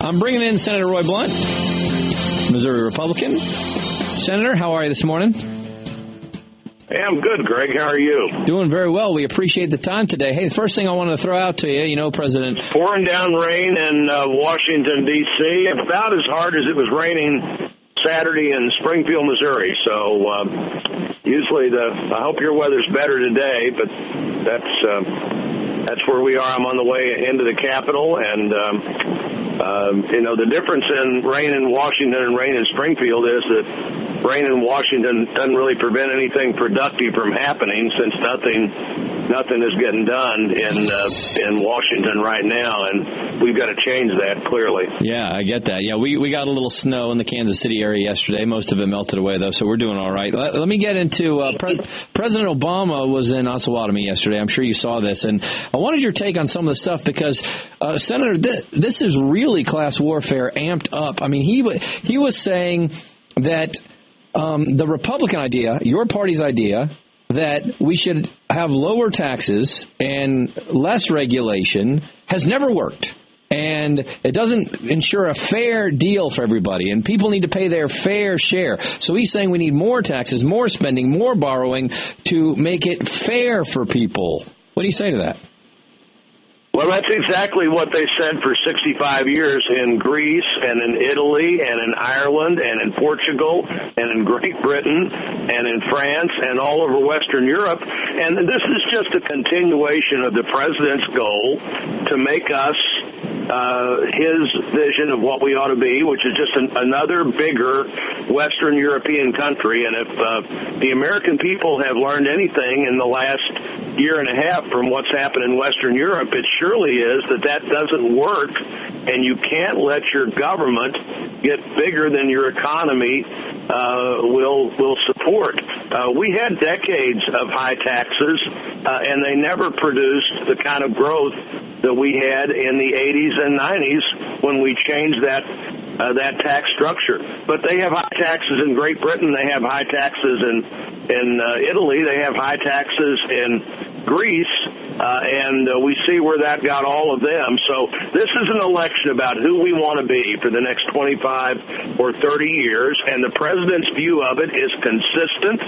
I'm bringing in Senator Roy Blunt, Missouri Republican. Senator, how are you this morning? Hey, I'm good, Greg. How are you? Doing very well. We appreciate the time today. Hey, the first thing I wanted to throw out to you, President... Pouring down rain in Washington, D.C., about as hard as it was raining Saturday in Springfield, Missouri. So usually I hope your weather's better today, but that's where we are. I'm on the way into the Capitol, and the difference in rain in Washington and rain in Springfield is that rain in Washington doesn't really prevent anything productive from happening, since nothing is getting done in Washington right now, and we've got to change that clearly. Yeah, I get that. Yeah, we got a little snow in the Kansas City area yesterday. Most of it melted away, though, so we're doing all right. Let me get into President Obama was in Osawatomie yesterday. I'm sure you saw this, and I wanted your take on some of the stuff because, Senator, this is really class warfare amped up. I mean, he was saying that the Republican idea, your party's idea, that we should have lower taxes and less regulation has never worked. And it doesn't ensure a fair deal for everybody, and people need to pay their fair share. So he's saying we need more taxes, more spending, more borrowing to make it fair for people. What do you say to that? Well, that's exactly what they said for 65 years in Greece and in Italy and in Ireland and in Portugal and in Great Britain and in France and all over Western Europe. And this is just a continuation of the president's goal to make us his vision of what we ought to be, which is just another bigger Western European country. And if the American people have learned anything in the last year and a half from what's happened in Western Europe, it surely is that doesn't work, and you can't let your government get bigger than your economy will support. We had decades of high taxes, and they never produced the kind of growth that we had in the 80s and 90s when we changed that tax structure. But they have high taxes in Great Britain. They have high taxes in Italy. They have high taxes in Greece. And we see where that got all of them. So this is an election about who we want to be for the next 25 or 30 years. And the president's view of it is consistent.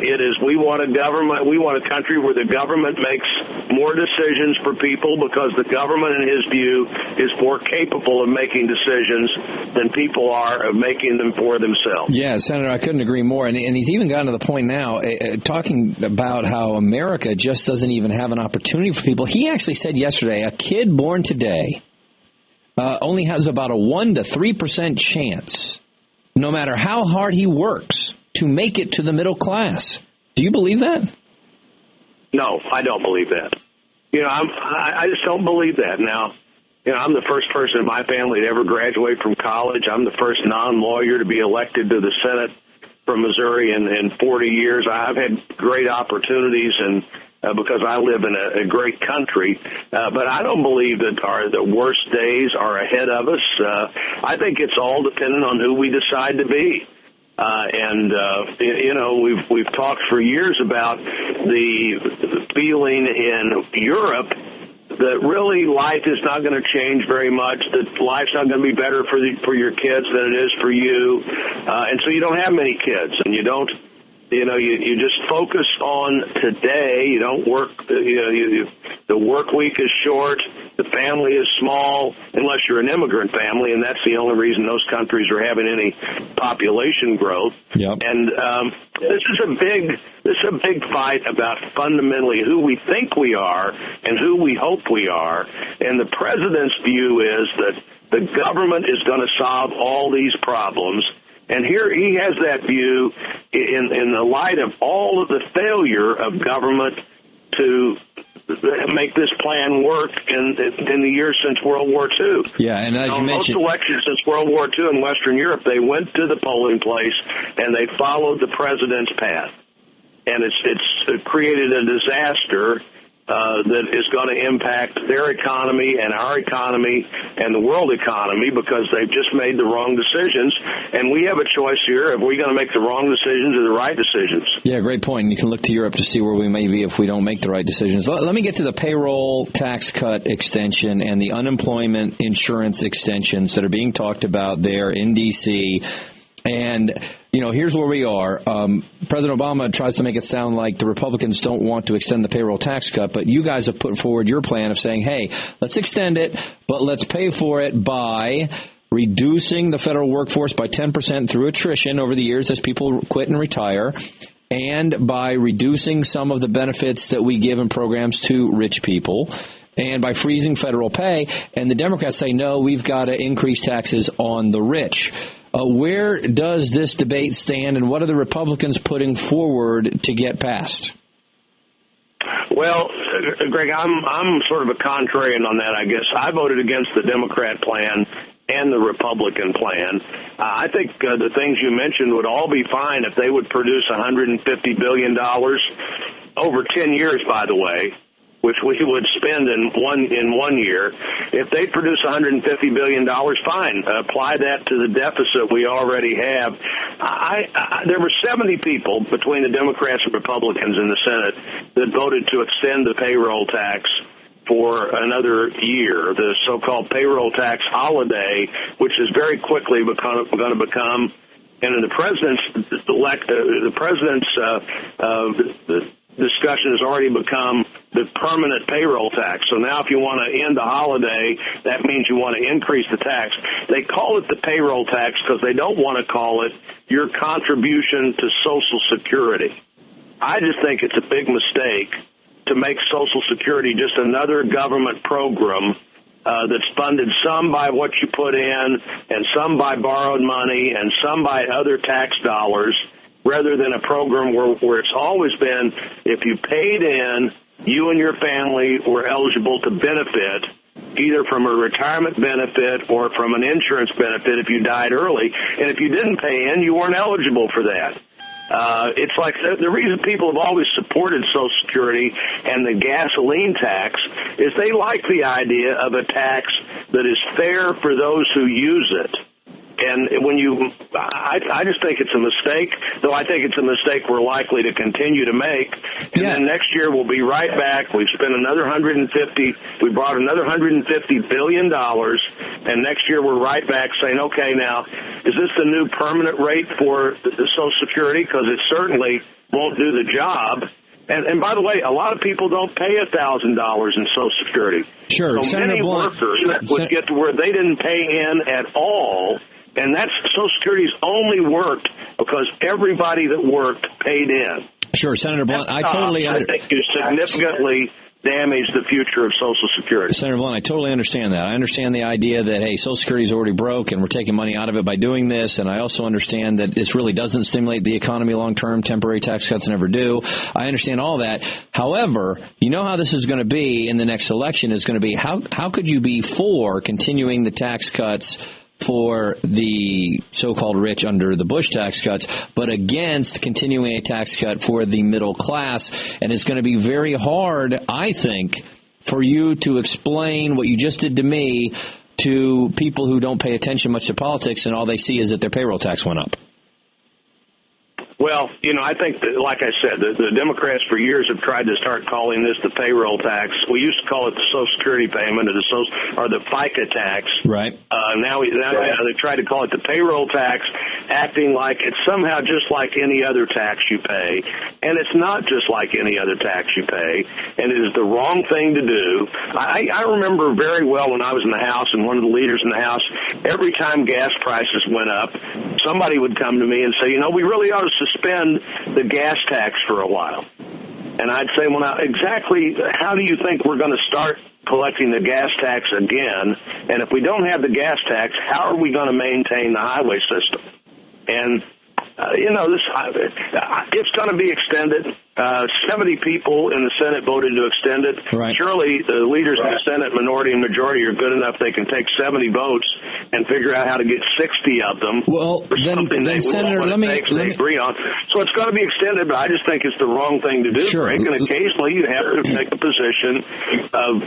It is we want a country where the government makes more decisions for people, because the government, in his view, is more capable of making decisions than people are of making them for themselves. Yeah, Senator, I couldn't agree more. And he's even gotten to the point now, talking about how America just doesn't even have an opportunity for people. He actually said yesterday, a kid born today only has about a 1% to 3% chance, no matter how hard he works, to make it to the middle class. Do you believe that? No, I don't believe that. I just don't believe that. Now, I'm the first person in my family to ever graduate from college. I'm the first non-lawyer to be elected to the Senate from Missouri in 40 years. I've had great opportunities, and because I live in a great country, but I don't believe that the worst days are ahead of us. I think it's all dependent on who we decide to be. We've talked for years about the feeling in Europe that really life is not going to change very much, that life's not going to be better for your kids than it is for you. And so you don't have many kids, and you don't, you just focus on today. You don't work, the work week is short. The family is small, unless you're an immigrant family, and that's the only reason those countries are having any population growth. Yep. And this is a big fight about fundamentally who we think we are and who we hope we are. And the president's view is that the government is going to solve all these problems. And here he has that view in the light of all of the failure of government to make this plan work in the years since World War II. Yeah, and as you mentioned, most elections since World War II in Western Europe, they went to the polling place and they followed the president's path, and it's created a disaster that is going to impact their economy and our economy and the world economy because they've just made the wrong decisions. And we have a choice here. Are we going to make the wrong decisions or the right decisions? Yeah, great point. And you can look to Europe to see where we may be if we don't make the right decisions. Let me get to the payroll tax cut extension and the unemployment insurance extensions that are being talked about there in D.C. And, here's where we are. President Obama tries to make it sound like the Republicans don't want to extend the payroll tax cut, but you guys have put forward your plan of saying, hey, let's extend it, but let's pay for it by reducing the federal workforce by 10% through attrition over the years as people quit and retire, and by reducing some of the benefits that we give in programs to rich people, and by freezing federal pay. And the Democrats say, no, we've got to increase taxes on the rich. Where does this debate stand, and what are the Republicans putting forward to get passed? Well, Greg, I'm sort of a contrarian on that, I guess. I voted against the Democrat plan and the Republican plan. I think the things you mentioned would all be fine if they would produce $150 billion over 10 years, by the way, which we would spend in one year. If they produce $150 billion, fine. Apply that to the deficit we already have. There were 70 people between the Democrats and Republicans in the Senate that voted to extend the payroll tax for another year, the so-called payroll tax holiday, which is very quickly going to become, and the president's discussion has already become the permanent payroll tax. So now if you want to end the holiday, that means you want to increase the tax. They call it the payroll tax because they don't want to call it your contribution to Social Security. I just think it's a big mistake to make Social Security just another government program that's funded some by what you put in and some by borrowed money and some by other tax dollars, rather than a program where it's always been, if you paid in, you and your family were eligible to benefit either from a retirement benefit or from an insurance benefit if you died early. And if you didn't pay in, you weren't eligible for that. It's like the reason people have always supported Social Security and the gasoline tax is they like the idea of a tax that is fair for those who use it. And I just think it's a mistake, though I think it's a mistake we're likely to continue to make. And then next year we'll be right back. We've spent we brought another $150 billion, and next year we're right back saying, okay, now, is this the new permanent rate for the Social Security? Because it certainly won't do the job. And by the way, a lot of people don't pay $1,000 in Social Security. Sure. So many workers would get to where they didn't pay in at all. And that's Social Security's only worked because everybody that worked paid in. Sure, Senator Blunt, I think you significantly damage the future of Social Security. Senator Blunt, I totally understand that. I understand the idea that, hey, Social Security is already broke and we're taking money out of it by doing this. And I also understand that this really doesn't stimulate the economy long-term. Temporary tax cuts never do. I understand all that. However, you know how this is going to be in the next election is going to be how could you be for continuing the tax cuts for the so-called rich under the Bush tax cuts, but against continuing a tax cut for the middle class. And it's going to be very hard, I think, for you to explain what you just did to me to people who don't pay attention much to politics and all they see is that their payroll tax went up. Well, I think that, like I said, the Democrats for years have tried to start calling this the payroll tax. We used to call it the Social Security payment or the FICA tax. Right. Now they try to call it the payroll tax, acting like it's somehow just like any other tax you pay. And it's not just like any other tax you pay. And it is the wrong thing to do. I remember very well when I was in the House and one of the leaders in the House, every time gas prices went up, somebody would come to me and say, we really ought to suspend the gas tax for a while. And I'd say, well, now, exactly how do you think we're going to start collecting the gas tax again? And if we don't have the gas tax, how are we going to maintain the highway system? And, it's going to be extended. 70 people in the Senate voted to extend it. Right. Surely the leaders of the Senate, minority and majority, are good enough they can take 70 votes and figure out how to get 60 of them. Well, then Senator, let me agree on. So it's got to be extended, but I just think it's the wrong thing to do. Sure. Greg, and occasionally you have to take a position of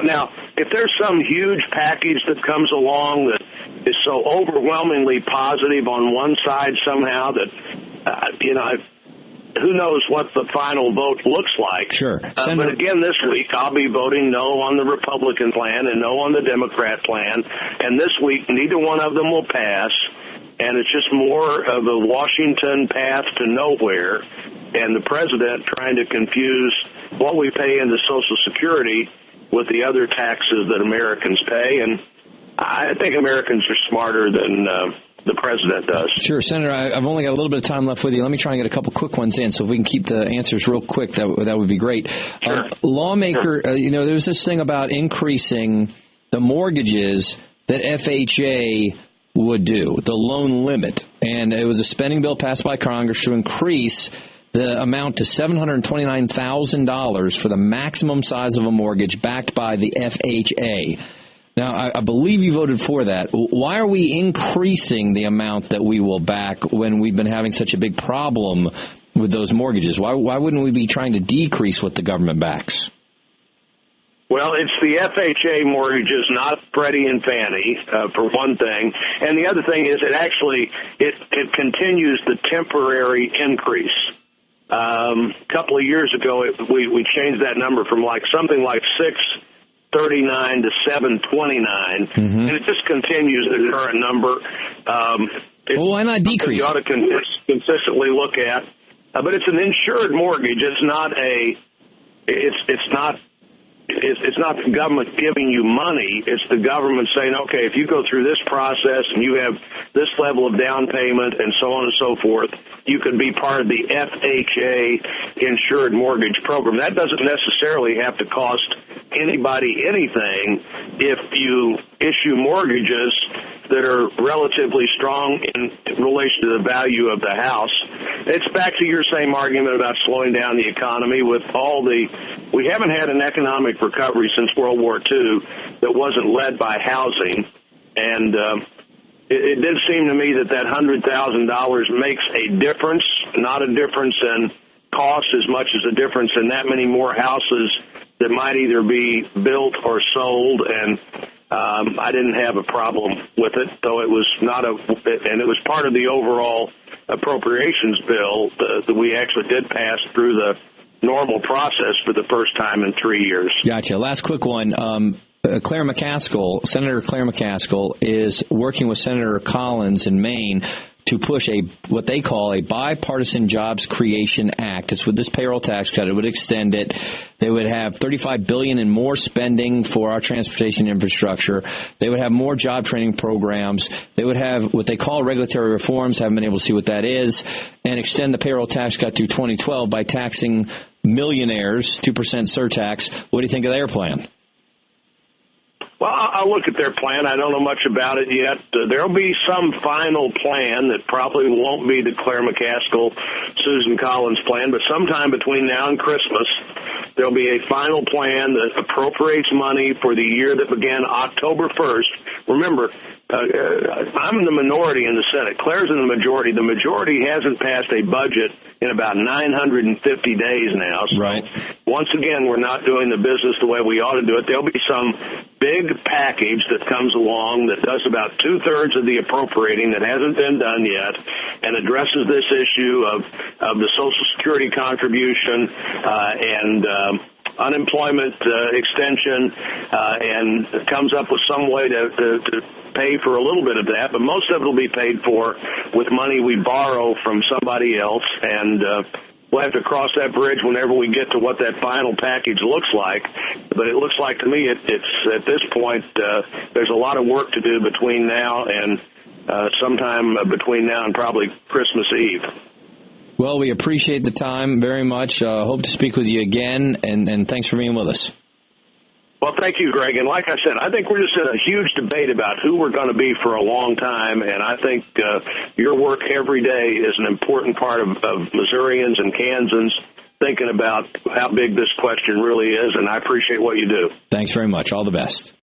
now. If there's some huge package that comes along that is so overwhelmingly positive on one side somehow that who knows what the final vote looks like. Sure. But again, this week, I'll be voting no on the Republican plan and no on the Democrat plan. And this week, neither one of them will pass. And it's just more of a Washington path to nowhere. And the president trying to confuse what we pay into Social Security with the other taxes that Americans pay. And I think Americans are smarter than the president does. Sure, Senator, I've only got a little bit of time left with you. Let me try and get a couple quick ones in, so if we can keep the answers real quick, that would be great. Sure. Lawmaker, sure. There's this thing about increasing the mortgages that FHA would do, the loan limit. And it was a spending bill passed by Congress to increase the amount to $729,000 for the maximum size of a mortgage backed by the FHA. Now, I believe you voted for that. Why are we increasing the amount that we will back when we've been having such a big problem with those mortgages? Why wouldn't we be trying to decrease what the government backs? Well, it's the FHA mortgages, not Freddie and Fannie, for one thing. And the other thing is it continues the temporary increase. A couple of years ago, we changed that number from something like 639 to 729, and it just continues the current number. Well, why not decrease? You ought to consistently look at, but it's an insured mortgage. It's not It's not the government giving you money. It's the government saying, okay, if you go through this process and you have this level of down payment and so on and so forth, you can be part of the FHA insured mortgage program. That doesn't necessarily have to cost anybody anything if you issue mortgages that are relatively strong in relation to the value of the house. It's back to your same argument about slowing down the economy with we haven't had an economic recovery since World War II that wasn't led by housing. And it did seem to me that $100,000 makes a difference, not a difference in cost as much as a difference in that many more houses that might either be built or sold. And I didn't have a problem with it, though it was and it was part of the overall appropriations bill that we actually did pass through the normal process for the first time in 3 years. Gotcha. Last quick one. Senator Claire McCaskill is working with Senator Collins in Maine to push what they call a bipartisan jobs creation act. It's with this payroll tax cut. It would extend it. They would have $35 billion in more spending for our transportation infrastructure. They would have more job training programs. They would have what they call regulatory reforms. Haven't been able to see what that is, and extend the payroll tax cut through 2012 by taxing millionaires, 2% surtax. What do you think of their plan? Well, I'll look at their plan. I don't know much about it yet. There'll be some final plan that probably won't be the Claire McCaskill, Susan Collins plan, but sometime between now and Christmas, there'll be a final plan that appropriates money for the year that began October 1st. Remember, I'm in the minority in the Senate. Claire's in the majority. The majority hasn't passed a budget in about 950 days now. So right. Once again, we're not doing the business the way we ought to do it. There'll be some big package that comes along that does about 2/3 of the appropriating that hasn't been done yet and addresses this issue of the Social Security contribution and unemployment extension and comes up with some way to pay for a little bit of that, but most of it will be paid for with money we borrow from somebody else, and we'll have to cross that bridge whenever we get to what that final package looks like. But it looks like to me it's at this point there's a lot of work to do between now and sometime between now and probably Christmas Eve. Well, we appreciate the time very much. Hope to speak with you again, and thanks for being with us. Well, thank you, Greg. And like I said, I think we're just in a huge debate about who we're going to be for a long time. And I think your work every day is an important part of Missourians and Kansans thinking about how big this question really is, and I appreciate what you do. Thanks very much. All the best.